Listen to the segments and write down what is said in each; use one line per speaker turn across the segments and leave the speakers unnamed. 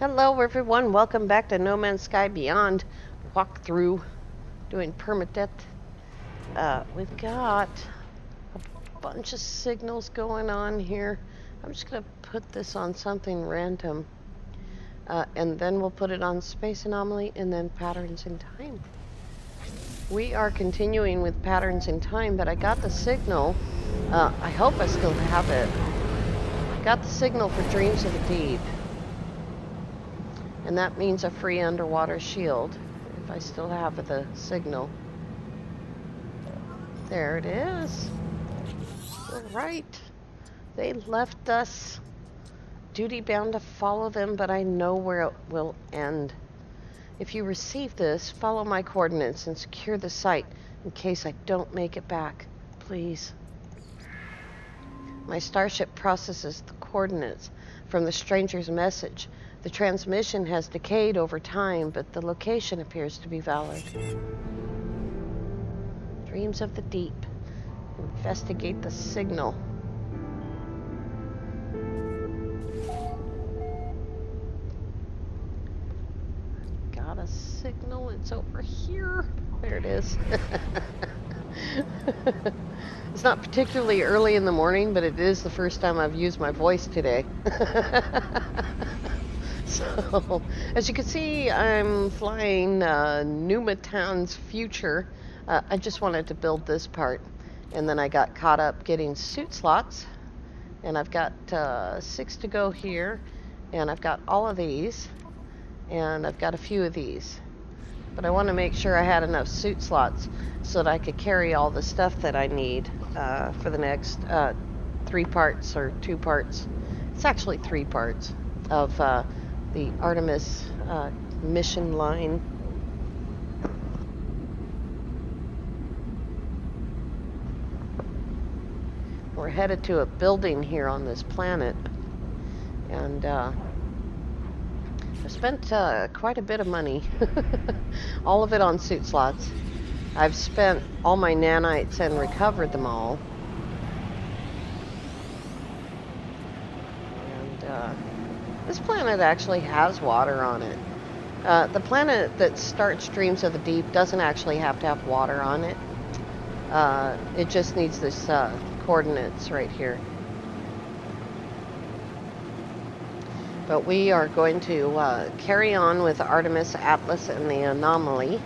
Hello everyone, welcome back to No Man's Sky Beyond walkthrough, doing permadeath. We've got a bunch of signals going on here. I'm just going to put this on something random, and then we'll put it on space anomaly and then patterns in time. We are continuing with patterns in time, but I got the signal. I hope I still have it. Got the signal for Dreams of the Deep. And that means a free underwater shield, if I still have the signal. There it is. All right. They left us. Duty bound to follow them, but I know where it will end. If you receive this, follow my coordinates and secure the site in case I don't make it back. Please. My starship processes the coordinates from the stranger's message. The transmission has decayed over time, but the location appears to be valid. Dreams of the Deep. Investigate the signal. Got a signal. It's over here. There it is. It's not particularly early in the morning, but it is the first time I've used my voice today. So, as you can see, I'm flying Numatown's future. I just wanted to build this part, and then I got caught up getting suit slots, and I've got 6 to go here, and I've got all of these, and I've got a few of these. But I want to make sure I had enough suit slots so that I could carry all the stuff that I need for the next 3 parts or 2 parts. It's actually 3 parts of the Artemis mission line. We're headed to a building here on this planet, and I spent quite a bit of money, all of it on suit slots. I've spent all my nanites and recovered them all. And this planet actually has water on it. The planet that starts Dreams of the Deep doesn't actually have to have water on it. It just needs this coordinates right here. But we are going to carry on with Artemis, Atlas, and the Anomaly.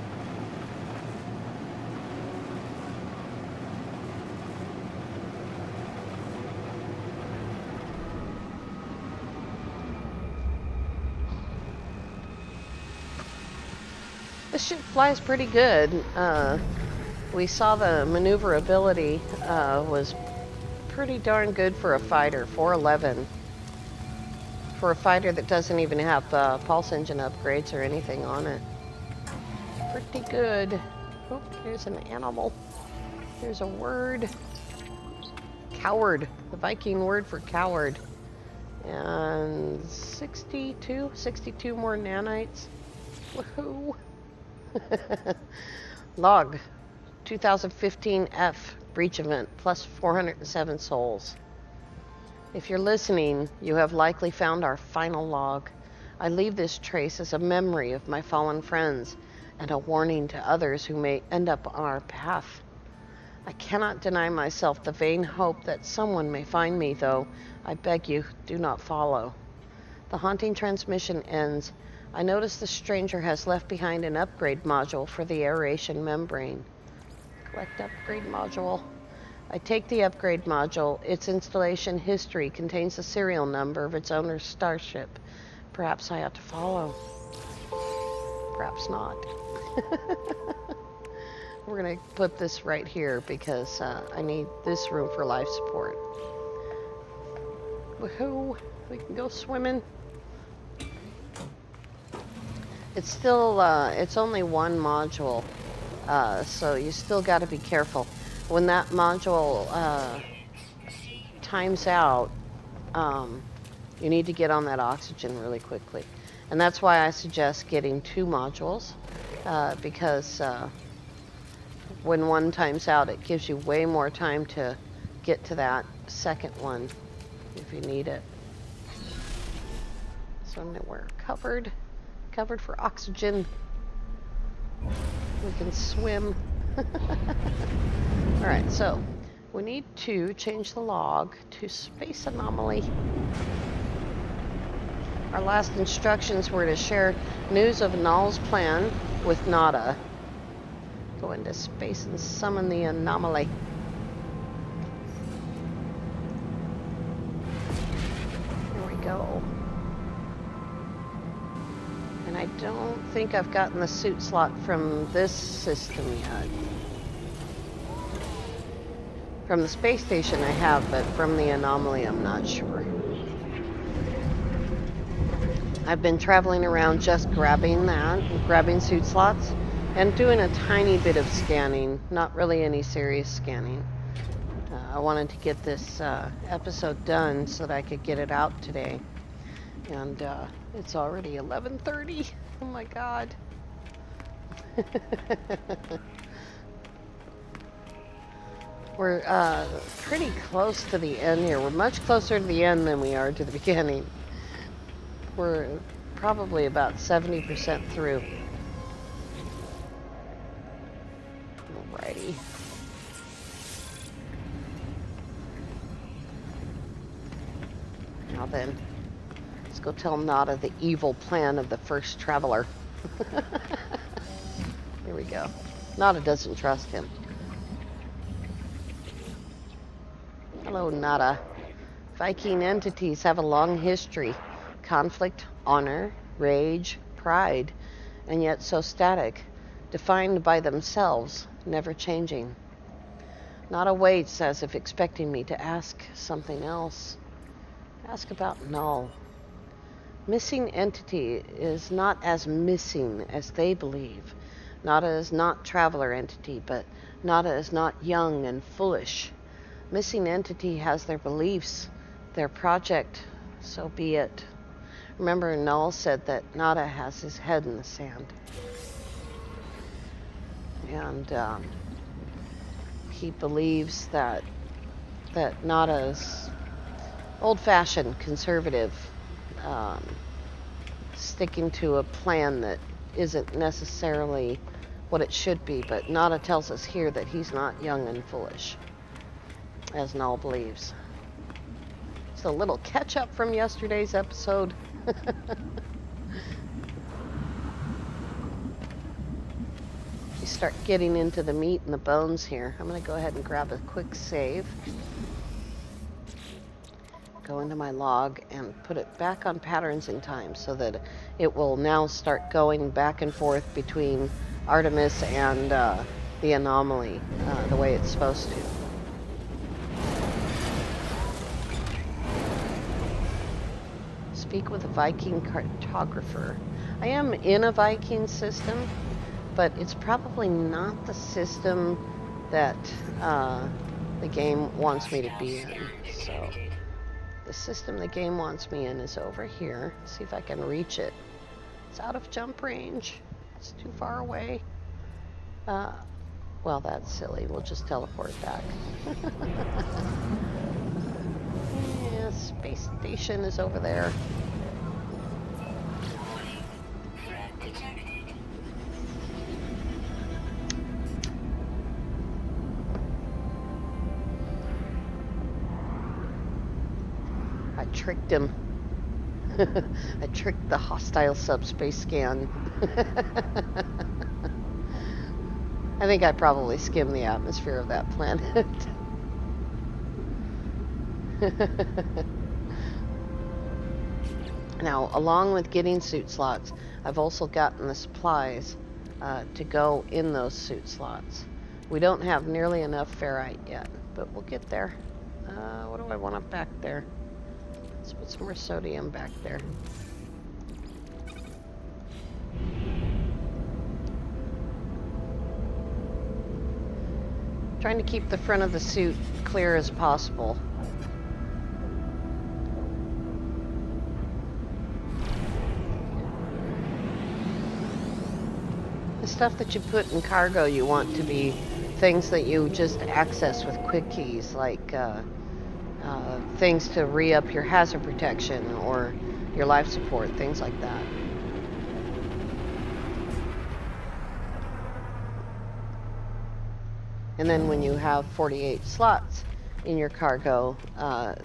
This ship flies pretty good. We saw the maneuverability was pretty darn good for a fighter, 411. For a fighter that doesn't even have pulse engine upgrades or anything on it. Pretty good. Oh, here's an animal. There's a word. Coward. The Viking word for coward. And 62 more nanites. Woohoo. Log. 2015 F. Breach event. Plus 407 souls. If you're listening, you have likely found our final log. I leave this trace as a memory of my fallen friends and a warning to others who may end up on our path. I cannot deny myself the vain hope that someone may find me, though I beg you, do not follow. The haunting transmission ends. I notice the stranger has left behind an upgrade module for the aeration membrane. Collect upgrade module. I take the upgrade module. Its installation history contains the serial number of its owner's starship. Perhaps I ought to follow. Perhaps not. We're going to put this right here because I need this room for life support. Woohoo! We can go swimming. It's still, it's only one module, so you still got to be careful. When that module times out, you need to get on that oxygen really quickly. And that's why I suggest getting 2 modules, because when one times out, it gives you way more time to get to that second one if you need it. So we're covered for oxygen. We can swim. Alright, so we need to change the log to space anomaly. Our last instructions were to share news of Null's plan with Nada. Go into space and summon the anomaly. Here we go. And I don't think I've gotten the suit slot from this system yet. From the space station I have, but from the anomaly I'm not sure. I've been traveling around just grabbing suit slots, and doing a tiny bit of scanning, not really any serious scanning. I wanted to get this episode done so that I could get it out today. And it's already 11:30. Oh my god. We're pretty close to the end here. We're much closer to the end than we are to the beginning. We're probably about 70% through. Alrighty. Now then, let's go tell Nada the evil plan of the first traveler. Here we go. Nada doesn't trust him. Hello, Nada. Viking entities have a long history. Conflict, honor, rage, pride, and yet so static, defined by themselves, never changing. Nada waits as if expecting me to ask something else. Ask about Null. Missing entity is not as missing as they believe. Nada is not traveler entity, but Nada is not young and foolish. Missing entity has their beliefs, their project, so be it. Remember, Null said that Nada has his head in the sand. And he believes that Nada's old-fashioned, conservative, sticking to a plan that isn't necessarily what it should be, but Nada tells us here that he's not young and foolish, as Null believes. It's a little catch-up from yesterday's episode. We start getting into the meat and the bones here. I'm going to go ahead and grab a quick save. Go into my log and put it back on patterns in time so that it will now start going back and forth between Artemis and the anomaly the way it's supposed to. Speak with a Viking cartographer. I am in a Viking system, but it's probably not the system that the game wants me to be in. So the system the game wants me in is over here. See if I can reach it. It's out of jump range. It's too far away. Well, that's silly. We'll just teleport back. Yeah, space station is over there. I tricked him. I tricked the hostile subspace scan. I think I probably skimmed the atmosphere of that planet. Now, along with getting suit slots, I've also gotten the supplies to go in those suit slots. We don't have nearly enough ferrite yet, but we'll get there. What do I want up back there? Let's put some more sodium back there. Trying to keep the front of the suit clear as possible. The stuff that you put in cargo you want to be things that you just access with quick keys, like things to re-up your hazard protection, or your life support, things like that. And then when you have 48 slots in your cargo,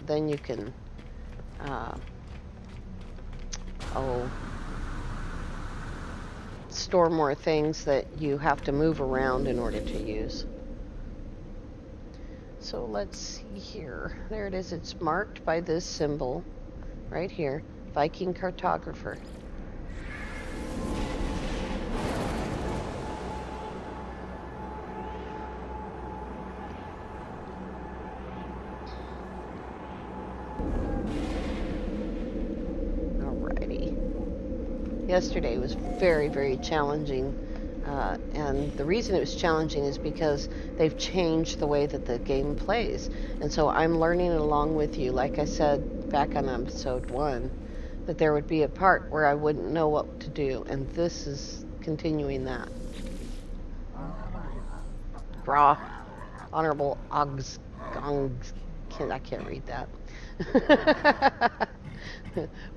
then you can store more things that you have to move around in order to use. So let's see here. There it is. It's marked by this symbol right here, Viking cartographer. Yesterday was very, very challenging, and the reason it was challenging is because they've changed the way that the game plays, and so I'm learning it along with you. Like I said back on episode 1, that there would be a part where I wouldn't know what to do, and this is continuing that. Gra, Honorable Oggs, I can't read that.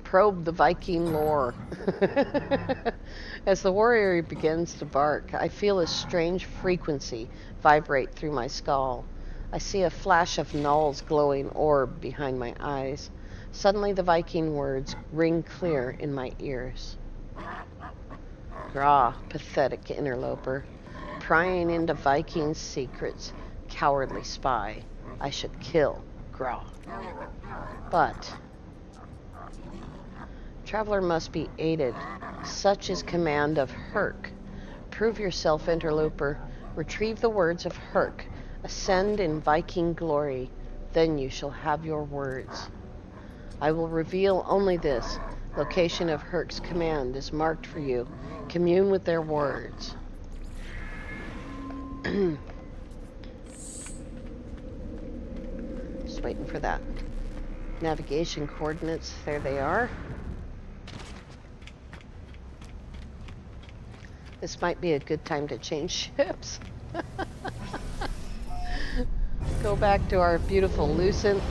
Probe the Viking lore. As the warrior begins to bark, I feel a strange frequency vibrate through my skull. I see a flash of Null's glowing orb behind my eyes. Suddenly the Viking words ring clear in my ears. Gra, pathetic interloper, prying into Viking secrets, cowardly spy. I should kill Gra. But traveler must be aided. Such is command of Herc. Prove yourself, interloper. Retrieve the words of Herc. Ascend in Viking glory. Then you shall have your words. I will reveal only this. Location of Herc's command is marked for you. Commune with their words. Just waiting for that. Navigation coordinates. There they are. This might be a good time to change ships. Go back to our beautiful Lucent.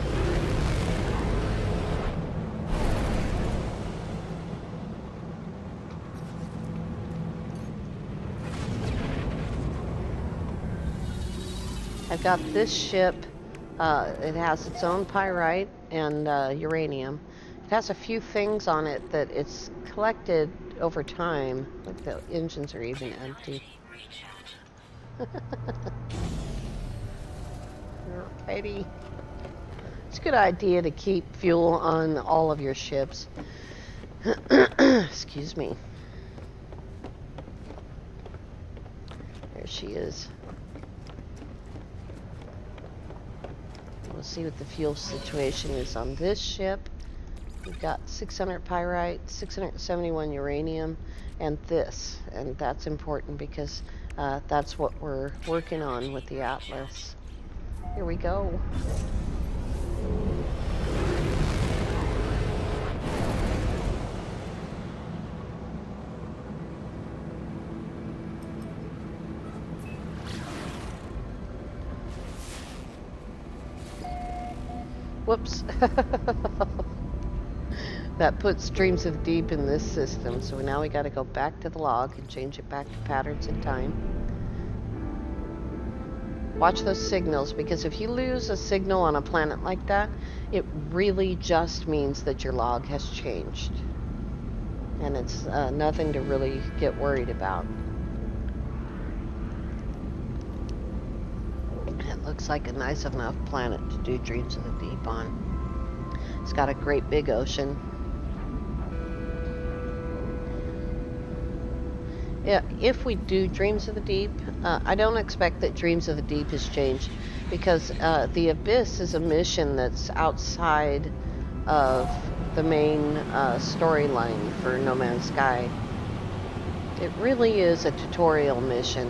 I've got this ship. It has its own pyrite and uranium. It has a few things on it that it's collected over time. Look, the engines are even empty. Alrighty. It's a good idea to keep fuel on all of your ships. Excuse me. There she is. We'll see what the fuel situation is on this ship. We've got 600 pyrite, 671 uranium, and this. And that's important because that's what we're working on with the Atlas. Here we go. Whoops. That puts Dreams of the Deep in this system, so now we got to go back to the log and change it back to patterns in time. Watch those signals, because if you lose a signal on a planet like that, it really just means that your log has changed. And it's nothing to really get worried about. It looks like a nice enough planet to do Dreams of the Deep on. It's got a great big ocean. Yeah, if we do Dreams of the Deep, I don't expect that Dreams of the Deep has changed, because the Abyss is a mission that's outside of the main storyline for No Man's Sky. It really is a tutorial mission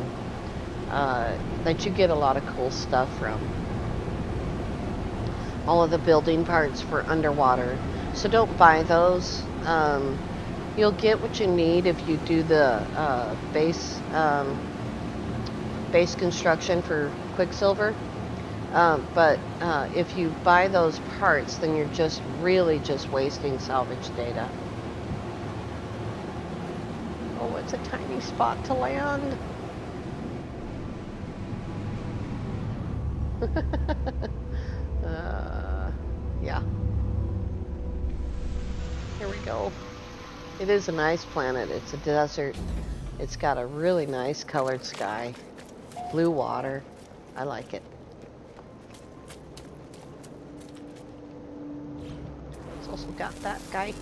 that you get a lot of cool stuff from. All of the building parts for underwater. So don't buy those. You'll get what you need if you do the base construction for Quicksilver. But if you buy those parts, then you're just really just wasting salvage data. Oh, it's a tiny spot to land. Yeah. Here we go. It is a nice planet. It's a desert. It's got a really nice colored sky. Blue water. I like it. It's also got that guy.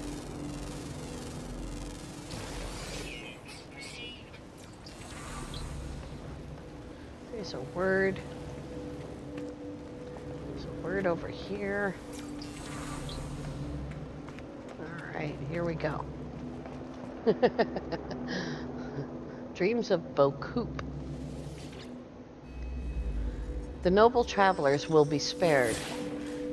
There's a word. There's a word over here. Alright, here we go. Dreams of Bocoup. The noble travelers will be spared.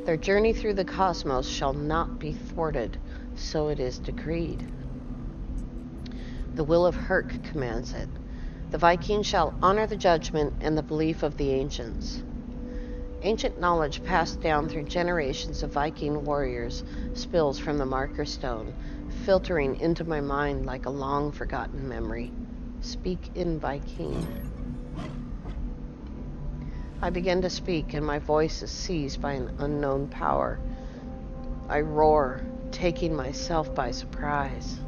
Their journey through the cosmos shall not be thwarted, so it is decreed. The will of Herc commands it. The Viking shall honor the judgment and the belief of the ancients. Ancient knowledge passed down through generations of Viking warriors spills from the marker stone, filtering into my mind like a long-forgotten memory. Speak in Viking. I begin to speak, and my voice is seized by an unknown power. I roar, taking myself by surprise.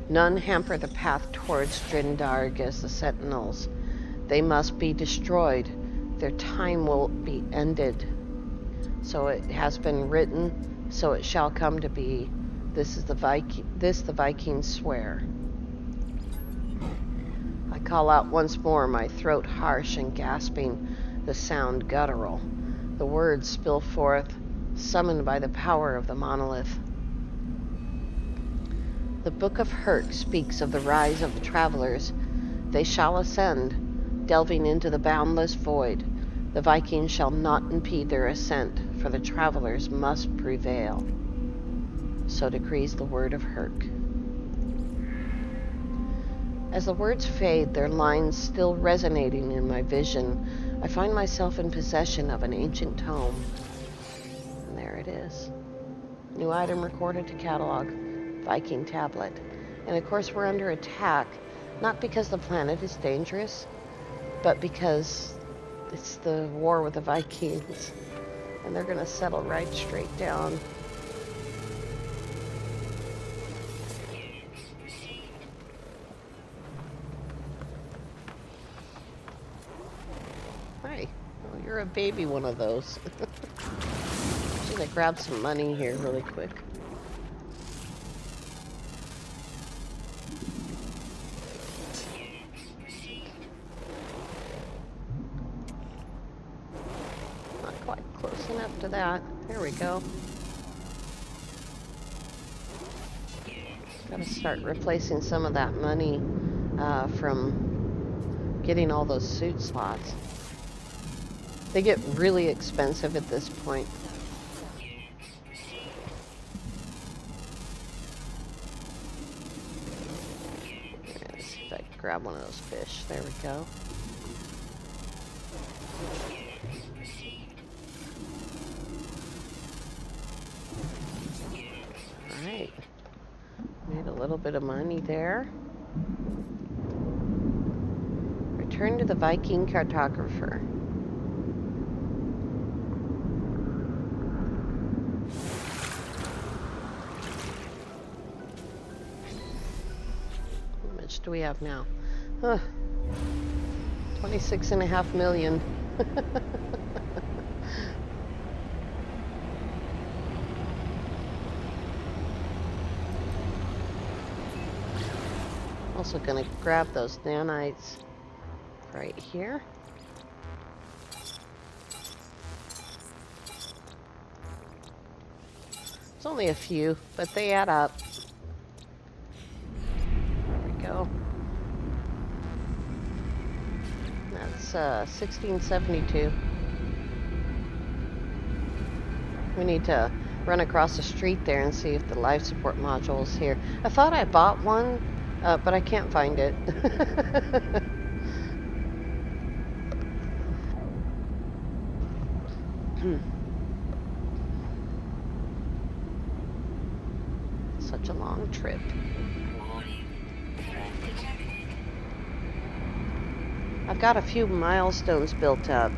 None hamper the path towards Drindarg as the sentinels. They must be destroyed. Their time will be ended. So it has been written, so it shall come to be. This the Vikings swear. I call out once more, my throat harsh and gasping, the sound guttural. The words spill forth, summoned by the power of the monolith. The Book of Herc speaks of the rise of the travelers. They shall ascend, delving into the boundless void. The Vikings shall not impede their ascent, for the travelers must prevail. So decrees the word of Herc. As the words fade, their lines still resonating in my vision, I find myself in possession of an ancient tome. And there it is. New item recorded to catalog. Viking tablet. And of course we're under attack, not because the planet is dangerous, but because it's the war with the Vikings. And they're going to settle right straight down. Hi. Oh, you're a baby one of those. I'm going to grab some money here really quick. Enough to that. There we go. Gotta start replacing some of that money from getting all those suit slots. They get really expensive at this point. Let's see if I can grab one of those fish. There we go. Alright, made a little bit of money there. Return to the Viking cartographer. How much do we have now? 26.5 million. Also gonna grab those nanites right here. It's only a few, but they add up. There we go. That's 1672. We need to run across the street there and see if the life support module is here. I thought I bought one, but I can't find it. Such a long trip. I've got a few milestones built up,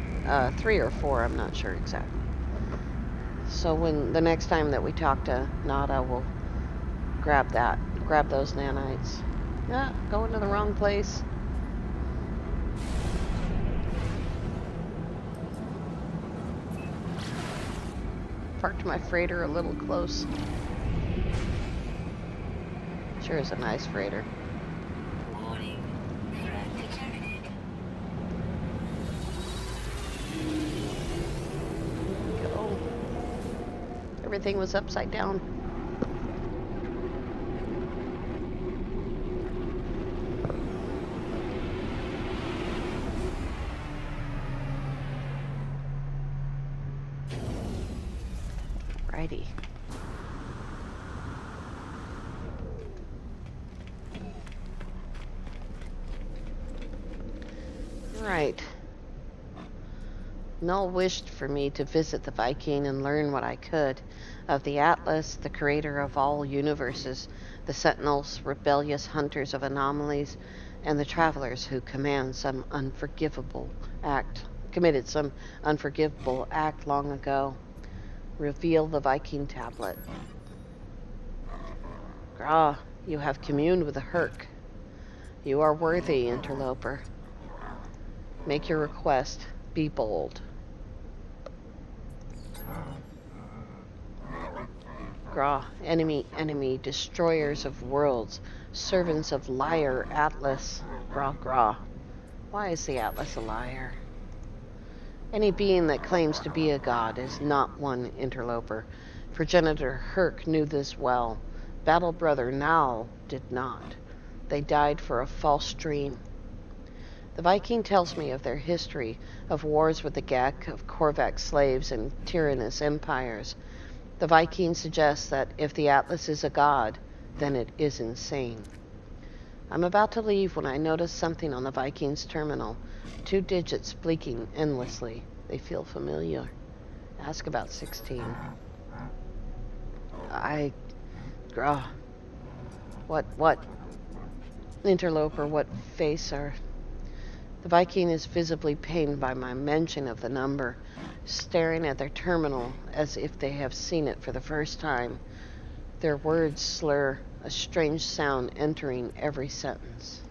3 or 4, I'm not sure exactly. So when the next time that we talk to Nada, we'll grab those nanites. Ah, going to the wrong place. Parked my freighter a little close. Sure is a nice freighter. Go. Everything was upside down. Righty. Right. Null wished for me to visit the Viking and learn what I could of the Atlas, the creator of all universes, the Sentinels, rebellious hunters of anomalies, and the travelers who committed some unforgivable act long ago. Reveal the Viking tablet. Grah, you have communed with the Herc. You are worthy, interloper. Make your request. Be bold. Grah, enemy, destroyers of worlds, servants of liar Atlas. Grah. Why is the Atlas a liar? Any being that claims to be a god is not one, interloper. Progenitor Herc knew this well. Battle brother Nal did not. They died for a false dream. The Viking tells me of their history, of wars with the Gek, of Korvax slaves and tyrannous empires. The Viking suggests that if the Atlas is a god, then it is insane. I'm about to leave when I notice something on the Viking's terminal. 2 digits blinking endlessly. They feel familiar. Ask about 16. What? Interloper, what face are... The Viking is visibly pained by my mention of the number, staring at their terminal as if they have seen it for the first time. Their words slur, a strange sound entering every sentence.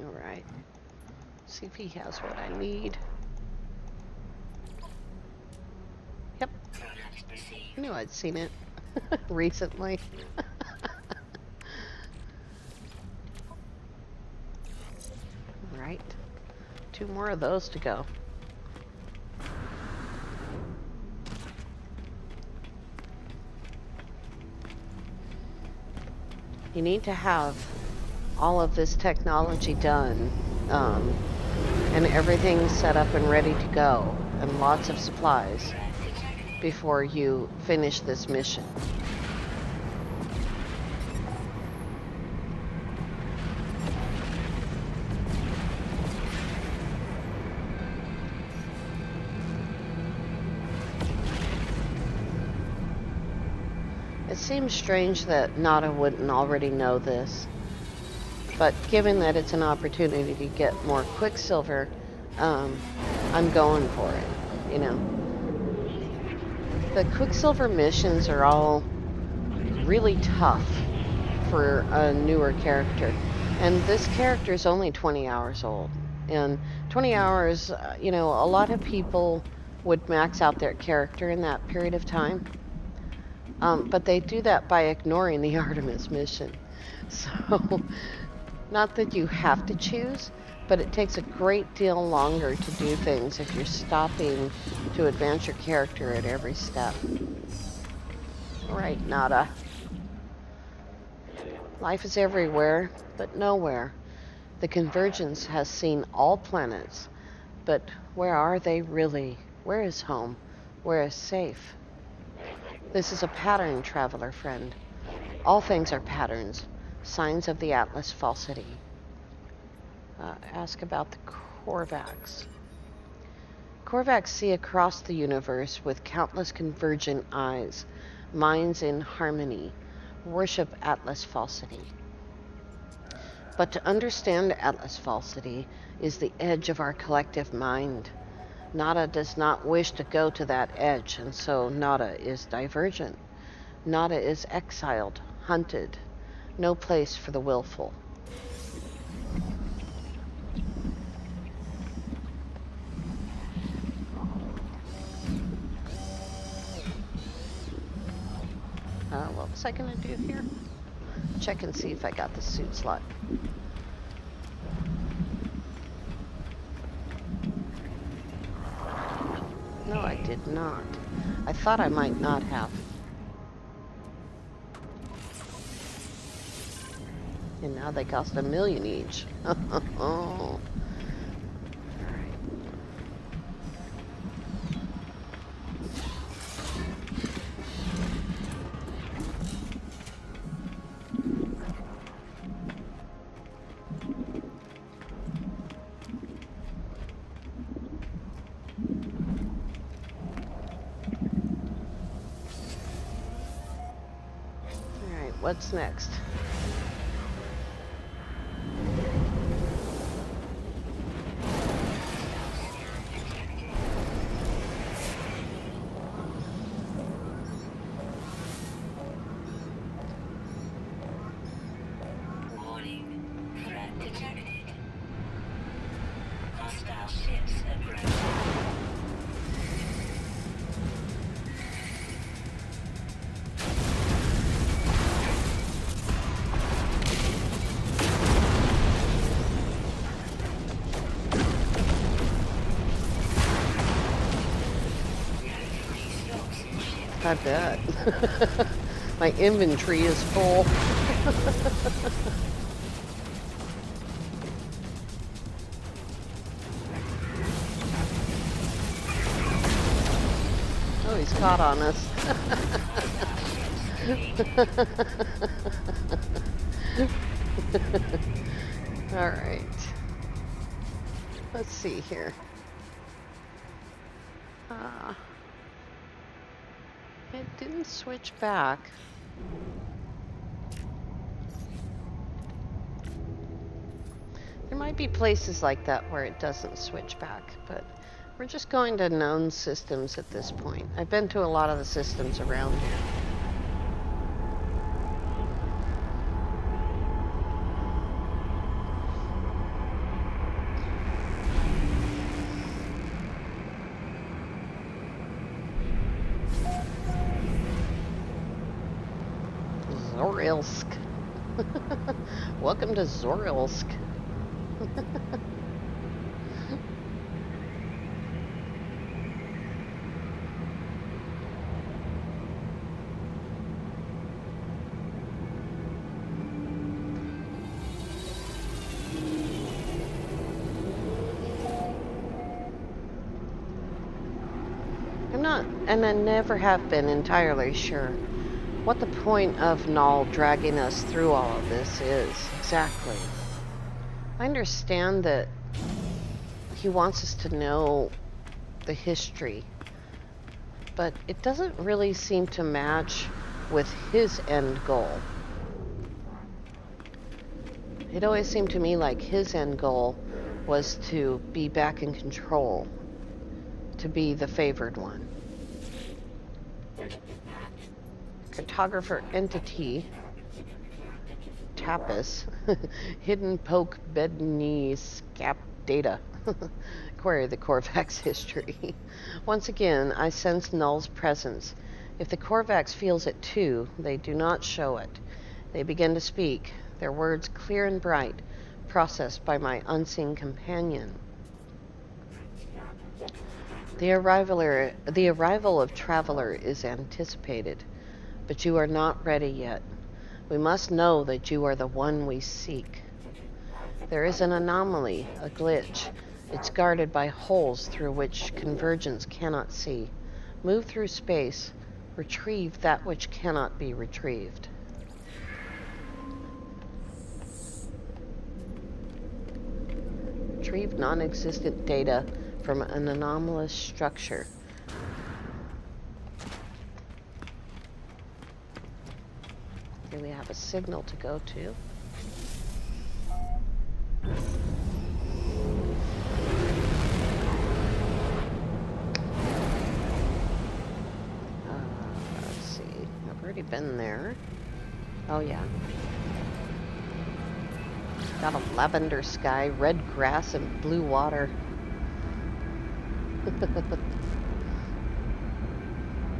Alright. See if he has what I need. Yep. I knew I'd seen it recently. Alright. 2 more of those to go. You need to have all of this technology done, and everything set up and ready to go, and lots of supplies before you finish this mission. It seems strange that Nada wouldn't already know this. But given that it's an opportunity to get more Quicksilver, I'm going for it, you know. The Quicksilver missions are all really tough for a newer character. And this character is only 20 hours old. And 20 hours, you know, a lot of people would max out their character in that period of time. But they do that by ignoring the Artemis mission. So... Not that you have to choose, but it takes a great deal longer to do things if you're stopping to advance your character at every step. Alright, Nada. Life is everywhere, but nowhere. The convergence has seen all planets, but where are they really? Where is home? Where is safe? This is a pattern, traveler friend. All things are patterns, signs of the Atlas falsity. Ask about the Korvax. Korvax see across the universe with countless convergent eyes, minds in harmony, worship Atlas falsity. But to understand Atlas falsity is the edge of our collective mind. Nada does not wish to go to that edge, and so Nada is divergent. Nada is exiled, hunted, no place for the willful. What was I going to do here? Check and see if I got the suit slot. No, I did not. I thought I might not have. And now they cost $1 million each. Oh. What's next?
Warning, threat detected. Hostile ships approaching.
I bet. My inventory is full. Oh, he's caught on us. All right. Let's see here. It didn't switch back. There might be places like that where it doesn't switch back, but we're just going to known systems at this point. I've been to a lot of the systems around here. Zorilsk. Welcome to Zorilsk. I'm not, and I never have been entirely sure what the point of Null dragging us through all of this is exactly. I understand that he wants us to know the history, but it doesn't really seem to match with his end goal. It always seemed to me like his end goal was to be back in control, to be the favored one. Cartographer entity, Tapis, hidden poke bed knee scap data. Query the Korvax history. Once again, I sense Null's presence. If the Korvax feels it too, they do not show it. They begin to speak, their words clear and bright, processed by my unseen companion. The arrival of Traveler is anticipated, but you are not ready yet. We must know that you are the one we seek. There is an anomaly, a glitch. It's guarded by holes through which convergence cannot see. Move through space. Retrieve that which cannot be retrieved. Retrieve non-existent data from an anomalous structure. Here we have a signal to go to. Let's see. I've already been there. Oh, yeah. Got a lavender sky, red grass, and blue water.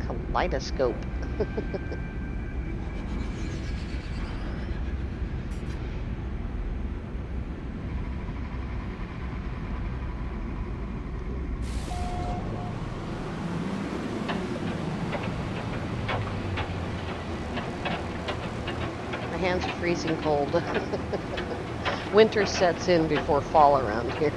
Kaleidoscope. My hands are freezing cold. Winter sets in before fall around here.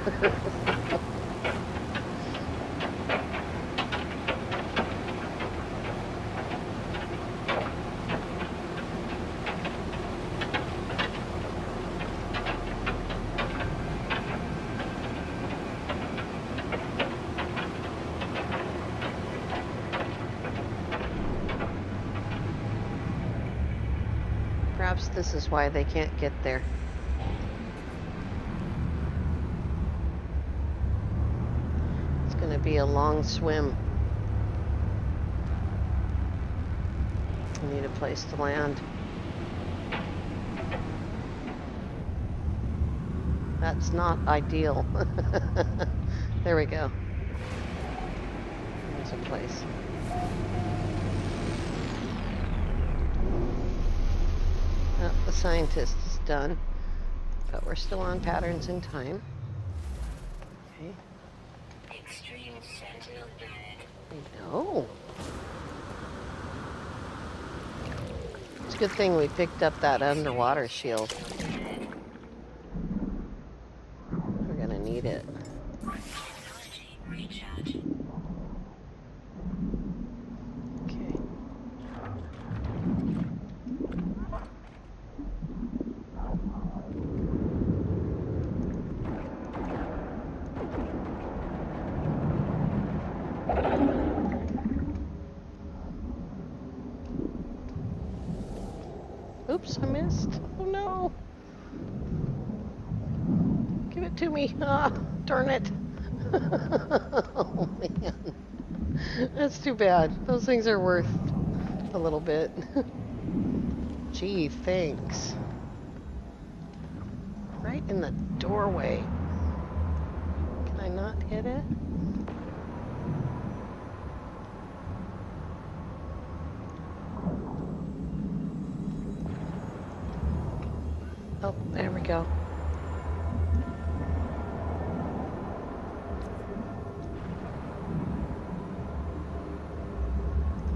Perhaps this is why they can't get there. It's going to be a long swim. I need a place to land. That's not ideal. There we go. There's a place. Oh, the scientist is done, but we're still on patterns in time. Okay.
Extreme sentinel bed.
I know. It's a good thing we picked up that underwater shield. We're gonna need it.
Technology recharge.
Okay. Oops, I missed. Oh no. Give it to me. Ah, darn it. Oh man. That's too bad. Those things are worth a little bit. Gee, thanks. Right in the doorway. Can I not hit it? Oh, there we go.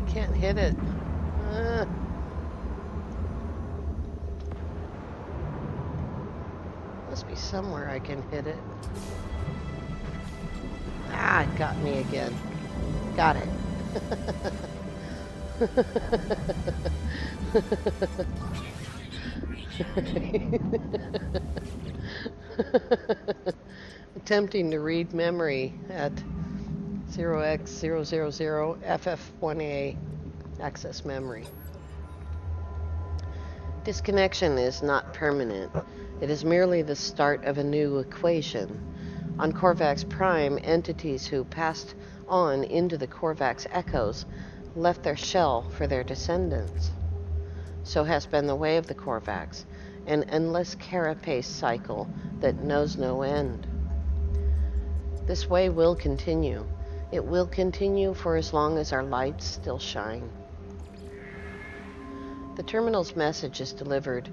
Can't hit it. Must be somewhere I can hit it. Ah, it got me again. Got it. Attempting to read memory at 0x000FF1A access memory. Disconnection is not permanent. It is merely the start of a new equation. On Korvax Prime, entities who passed on into the Korvax echoes left their shell for their descendants. So has been the way of the Korvax, an endless carapace cycle that knows no end. This way will continue. It will continue for as long as our lights still shine. The terminal's message is delivered.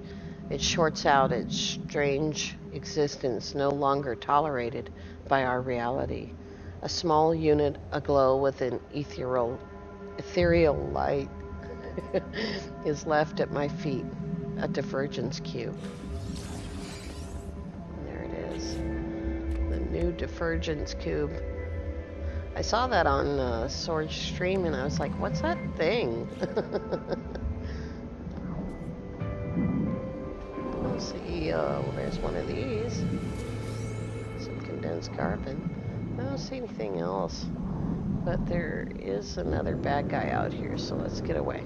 It shorts out its strange existence no longer tolerated by our reality. A small unit aglow with an ethereal light is left at my feet. a divergence cube. There it is. The new divergence cube. I saw that on Sword's stream and I was like, what's that thing? We'll see. There's one of these. Some condensed carbon. I don't see anything else. But there is another bad guy out here, so let's get away.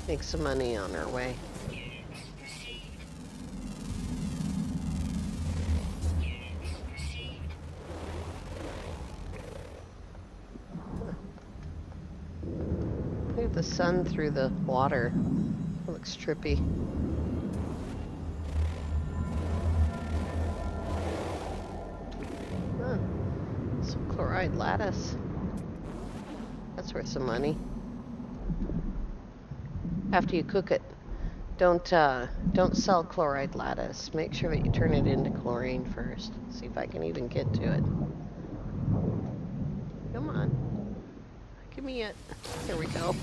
Make some money on our way. Look at the sun through the water. It looks trippy. Huh. Some chloride lattice. That's worth some money. After you cook it, don't sell chloride lattice. Make sure that you turn it into chlorine first. See if I can even get to it. Come on. Give me it. There we go.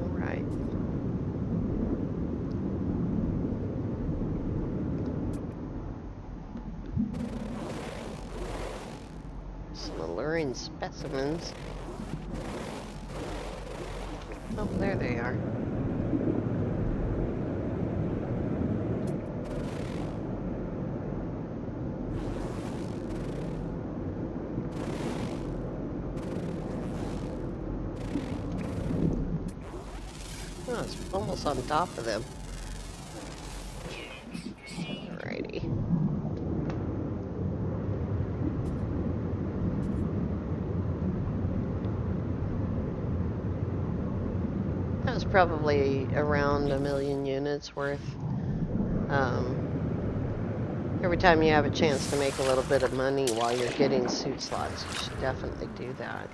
Alright. Some alluring specimens. Oh, there they are. Oh, it's almost on top of them. Alrighty. That was probably around 1 million units worth. Every time you have a chance to make a little bit of money while you're getting suit slots, you should definitely do that.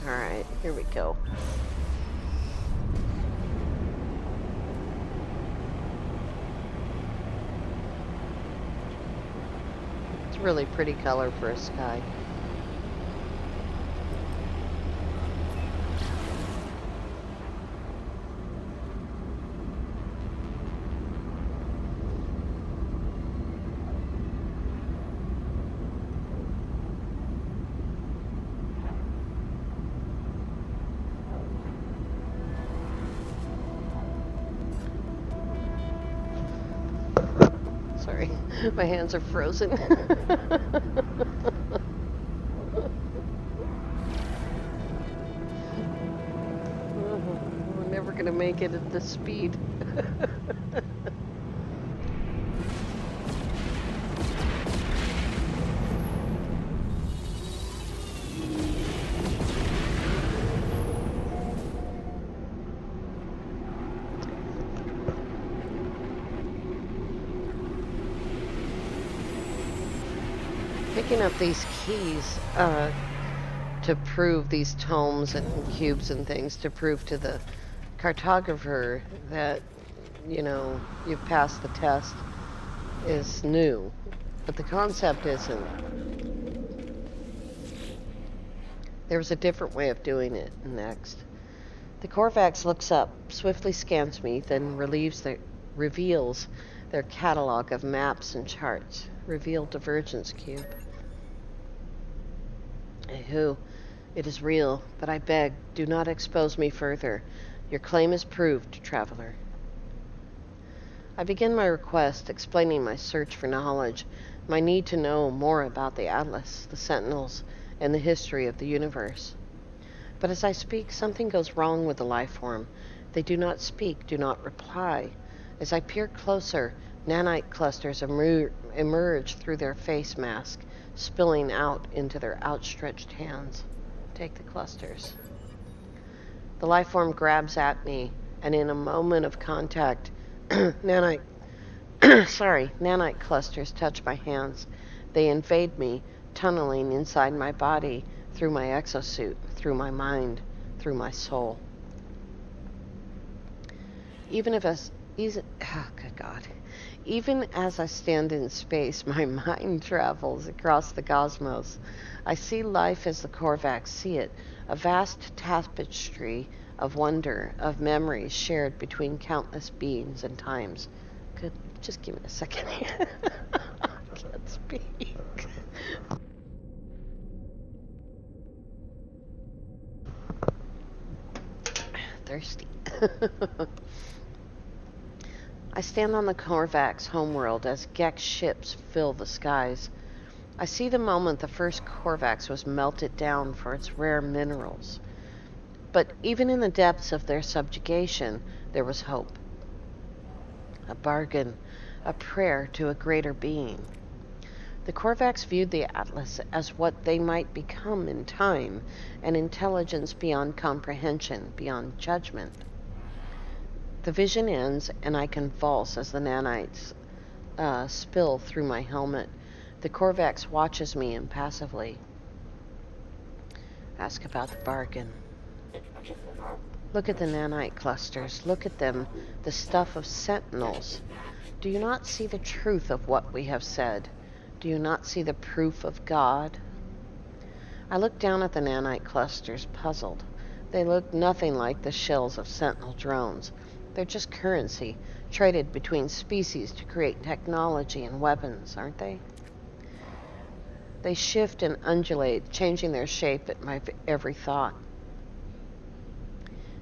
Alright, here we go. It's a really pretty color for a sky. Sorry, my hands are frozen. We're never gonna make it at this speed. Picking up these keys to prove these tomes and cubes and things, to prove to the cartographer that, you know, you've passed the test, is new. But the concept isn't. There was a different way of doing it next. The Corvax looks up, swiftly scans me, then reveals their catalog of maps and charts. Reveal divergence cube. Who? It is real, but I beg, do not expose me further. Your claim is proved, traveler. I begin my request, explaining my search for knowledge, my need to know more about the Atlas, the Sentinels, and the history of the universe. But as I speak, something goes wrong with the life form. They do not speak, do not reply. As I peer closer, nanite clusters emerge through their face mask, spilling out into their outstretched hands. Take the clusters. The life form grabs at me, and in a moment of contact, nanite nanite clusters touch my hands. They invade me, tunneling inside my body, through my exosuit, through my mind, through my soul. Even if as easy, oh, good God. Even as I stand in space, my mind travels across the cosmos. I see life as the Korvax see it, a vast tapestry of wonder, of memories shared between countless beings and times. Good, just give me a second here. I can't speak. Thirsty. I stand on the Korvax homeworld as Gek's ships fill the skies. I see the moment the first Korvax was melted down for its rare minerals. But even in the depths of their subjugation, there was hope. A bargain, a prayer to a greater being. The Korvax viewed the Atlas as what they might become in time, an intelligence beyond comprehension, beyond judgment. The vision ends, and I convulse as the nanites spill through my helmet. The Korvax watches me impassively. Ask about the bargain. Look at the nanite clusters. Look at them, the stuff of sentinels. Do you not see the truth of what we have said? Do you not see the proof of God? I look down at the nanite clusters, puzzled. They look nothing like the shells of sentinel drones. They're just currency, traded between species to create technology and weapons, aren't they? They shift and undulate, changing their shape at my every thought.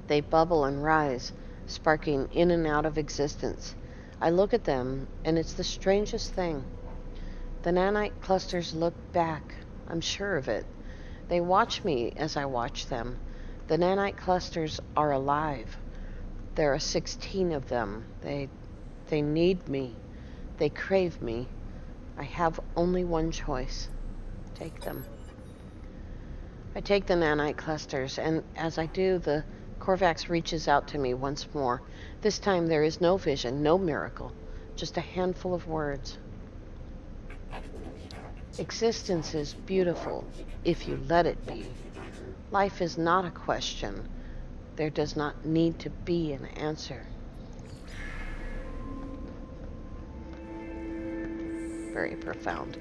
They bubble and rise, sparking in and out of existence. I look at them, and it's the strangest thing. The nanite clusters look back. I'm sure of it. They watch me as I watch them. The nanite clusters are alive. There are 16 of them. They need me. They crave me. I have only one choice. Take them. I take the nanite clusters, and as I do, the Korvax reaches out to me once more. This time there is no vision, no miracle, just a handful of words. Existence is beautiful if you let it be. Life is not a question. There does not need to be an answer. Very profound.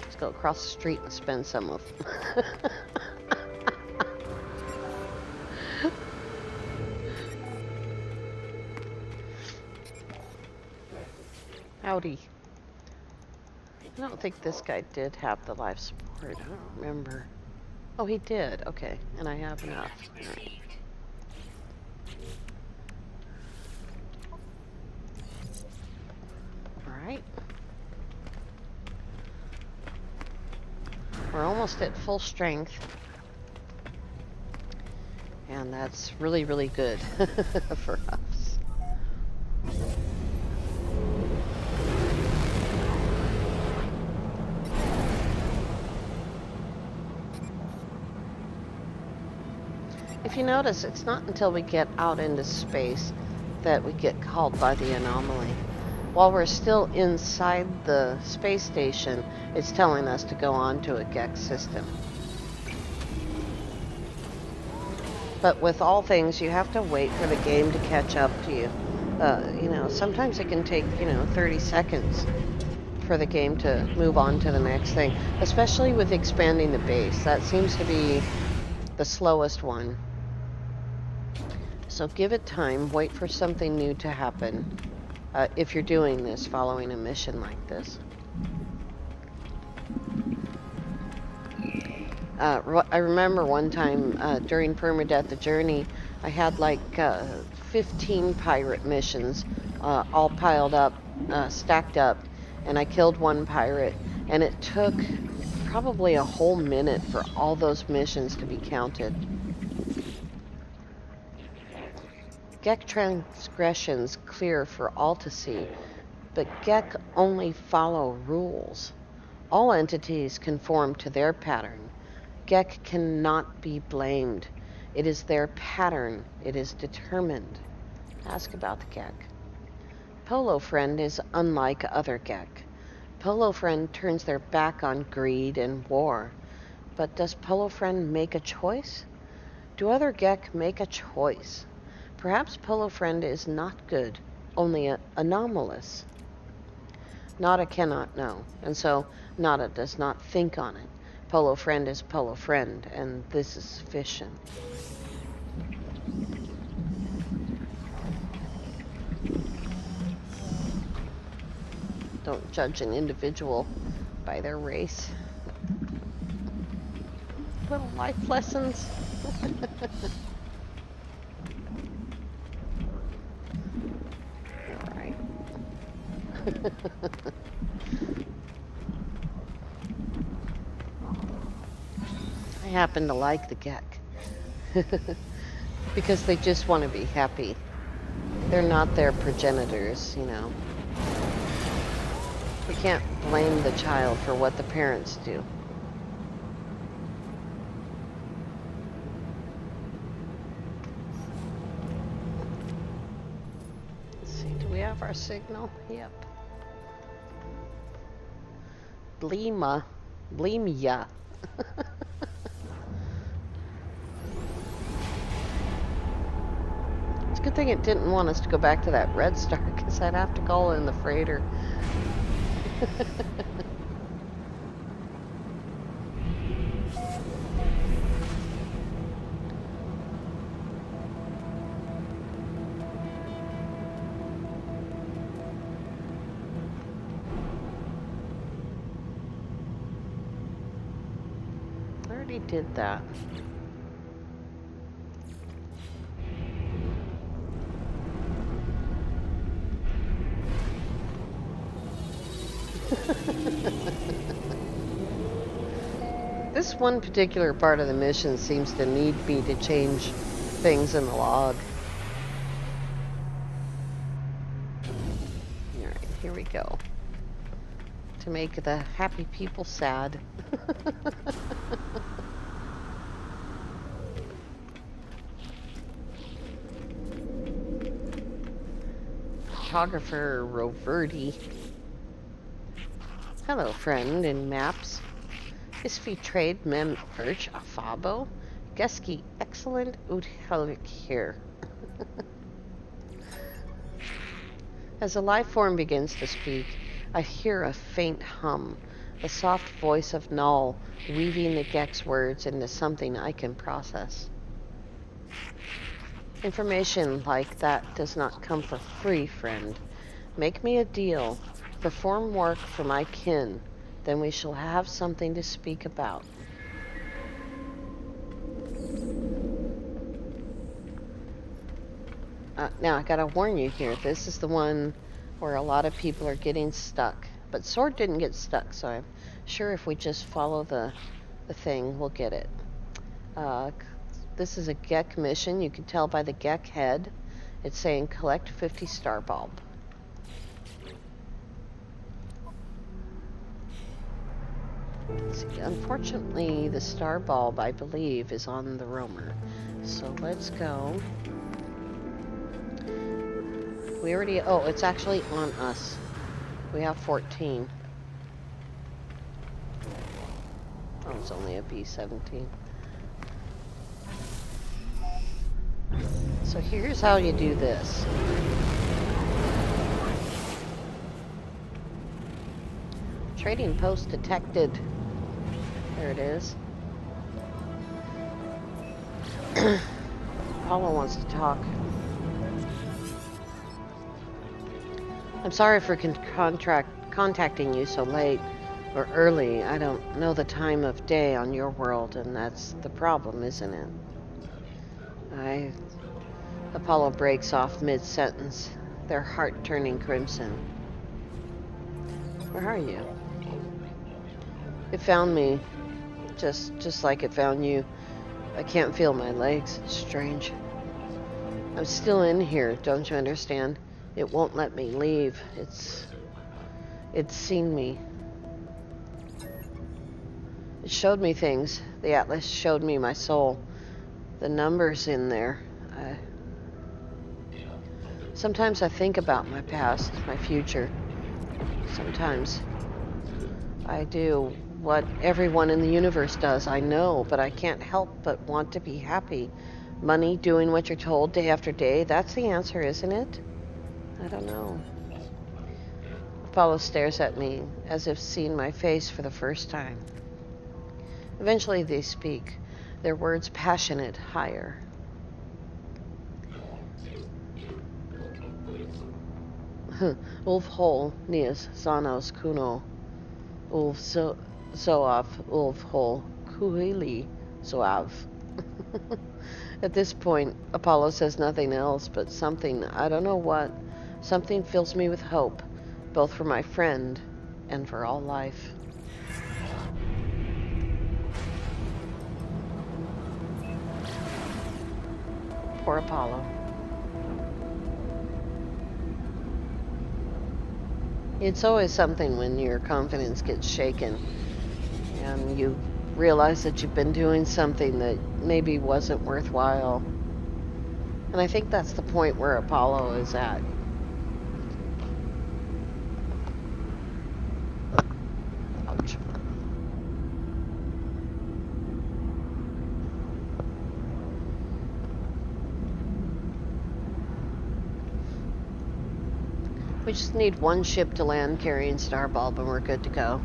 Let's go across the street and spend some of them. Howdy. I don't think this guy did have the life support. I don't remember. Oh, he did. Okay. And I have enough. All right. We're almost at full strength. And that's really, really good for us. If you notice, it's not until we get out into space that we get called by the anomaly. While we're still inside the space station, it's telling us to go on to a Gek system. But with all things, you have to wait for the game to catch up to you. Sometimes it can take, 30 seconds for the game to move on to the next thing, especially with expanding the base. That seems to be the slowest one. So give it time, wait for something new to happen, if you're doing this, following a mission like this. I remember one time during Permadeath, the journey, I had like 15 pirate missions all piled up, stacked up, and I killed one pirate, and it took probably a whole minute for all those missions to be counted. Gek transgressions clear for all to see, but Gek only follow rules. All entities conform to their pattern. Gek cannot be blamed. It is their pattern. It is determined. Ask about the Gek. Polo Friend is unlike other Gek. Polo Friend turns their back on greed and war. But does Polo Friend make a choice? Do other Gek make a choice? Perhaps Polo Friend is not good, only anomalous. Nada cannot know, and so Nada does not think on it. Polo Friend is Polo Friend, and this is sufficient. Don't judge an individual by their race. Little life lessons. All right. I happen to like the Gek. Because they just want to be happy. They're not their progenitors, you know. We can't blame the child for what the parents do. Let's see, do we have our signal? Yep. Bleemia. It's a good thing it didn't want us to go back to that red star, because I'd have to call in the freighter. I already did that. This one particular part of the mission seems to need me to change things in the log. Alright, here we go. To make the happy people sad. Photographer Roverti. Hello, friend in maps. Isfi trade mem urch afabo. Geski excellent ut helvik here. As a life form begins to speak, I hear a faint hum, the soft voice of Null weaving the Gek's words into something I can process. Information like that does not come for free, friend. Make me a deal. Perform work for my kin. Then we shall have something to speak about. Now, I gotta warn you here. This is the one where a lot of people are getting stuck. But Sword didn't get stuck, so I'm sure if we just follow the thing, we'll get it. This is a Gek mission. You can tell by the Gek head. It's saying collect 50 star bulb. See, unfortunately, the star bulb, I believe, is on the roamer. So let's go. We already, oh, it's actually on us. We have 14. Oh, it's only a B-17. So here's how you do this. Trading post detected. There it is. Apollo wants to talk. I'm sorry for contacting you so late or early. I don't know the time of day on your world, and that's the problem, isn't it? Apollo breaks off mid-sentence, their heart turning crimson. Where are you? It found me, just like it found you. I can't feel my legs. It's strange. I'm still in here, don't you understand? It won't let me leave. It's seen me. It showed me things. The atlas showed me my soul. The numbers in there. Sometimes I think about my past, my future. Sometimes I do what everyone in the universe does. I know, but I can't help but want to be happy. Money, doing what you're told day after day, that's the answer, isn't it? I don't know. Apollo stares at me as if seeing my face for the first time. Eventually they speak, their words passionate, higher. Ulf hol nias zanos kuno. Ulf zoav ulf hol kuhili zoav. At this point, Apollo says nothing else, but something, I don't know what, something fills me with hope, both for my friend and for all life. Poor Apollo. It's always something when your confidence gets shaken and you realize that you've been doing something that maybe wasn't worthwhile. And I think that's the point where Apollo is at. Ouch. We just need one ship to land carrying Starbulb and we're good to go.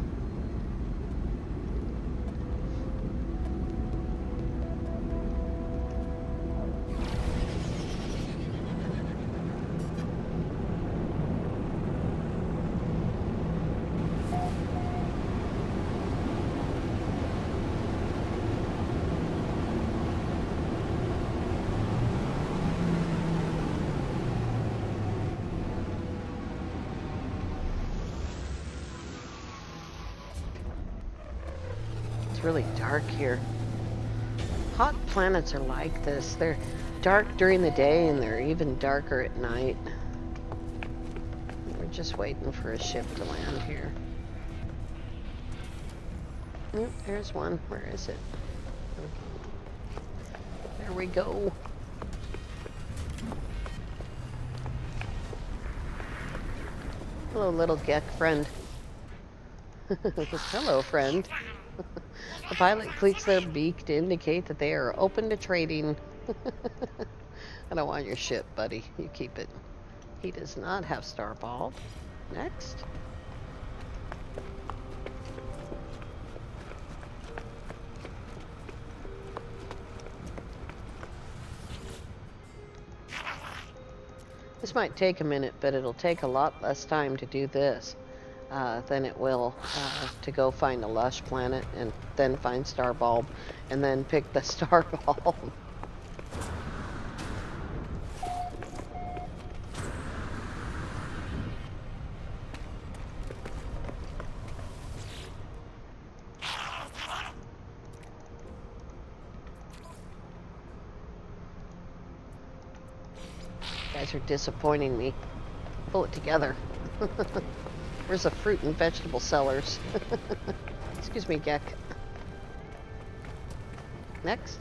Really dark here. Hot planets are like this. They're dark during the day and they're even darker at night. We're just waiting for a ship to land here. Yep, there's one. Where is it? There we go. Hello, little Gek friend. Hello, friend. The pilot clicks their beak to indicate that they are open to trading. I don't want your ship, buddy. You keep it. He does not have Starbulb. Next. This might take a minute, but it'll take a lot less time to do this than it will to go find a lush planet and then find Starbulb and then pick the Starbulb. You guys are disappointing me. Pull it together. Where's the fruit and vegetable sellers? Excuse me, Gek. Next.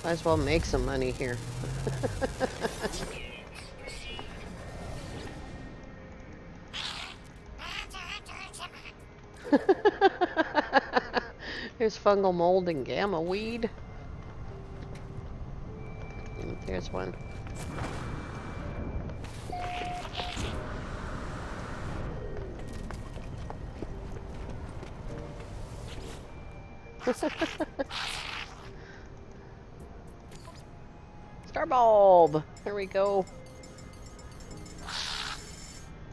Might as well make some money here. There's fungal mold and gamma weed. There's one. Starbulb! There we go.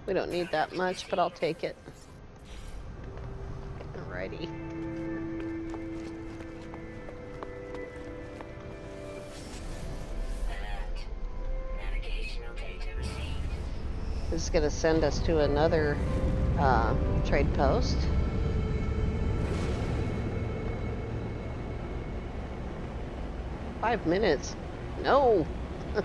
We don't need that much, but I'll take it. Alrighty. This is going to send us to another trade post. $5 minutes. No. I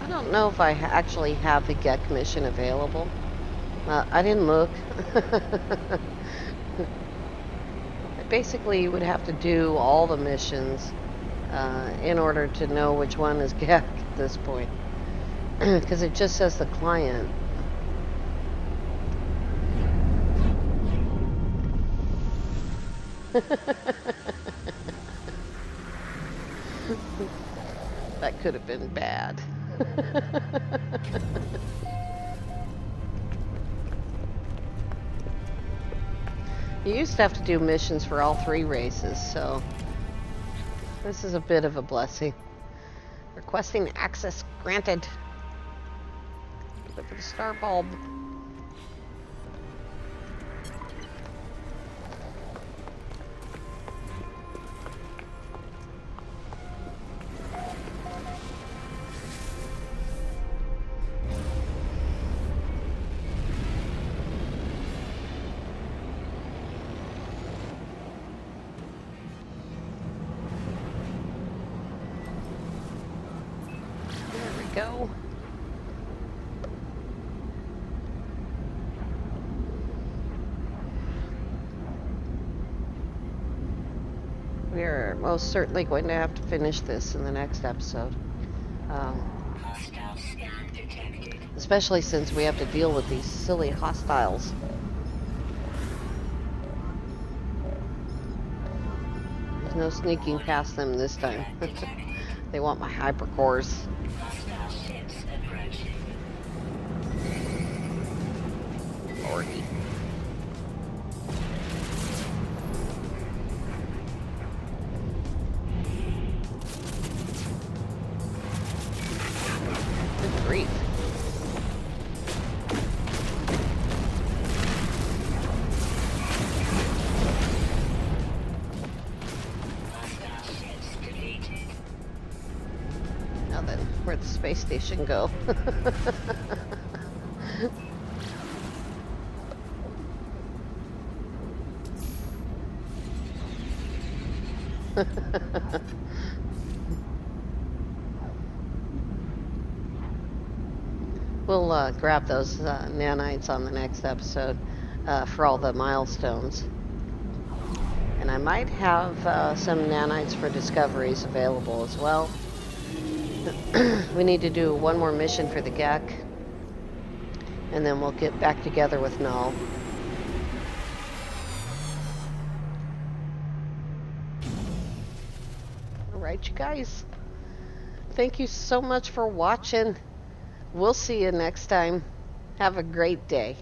don't know if I actually have the GEC mission available. I didn't look. I basically would have to do all the missions in order to know which one is GEC at this point. Because it just says the client. That could have been bad. You used to have to do missions for all 3 races, so this is a bit of a blessing. Requesting access granted. Look for the star bulb. Go. We're most certainly going to have to finish this in the next episode.
Hostile scan detected.
Especially since we have to deal with these silly hostiles. There's no sneaking past them this time. They want my hypercores.
Hostile ships approaching.
Lordy. Good grief.
Hostile ships deleted.
Now then, where'd the space station go? We'll grab those nanites on the next episode for all the milestones. And I might have some nanites for discoveries available as well. We need to do one more mission for the GEC. And then we'll get back together with Null. Alright, you guys. Thank you so much for watching. We'll see you next time. Have a great day.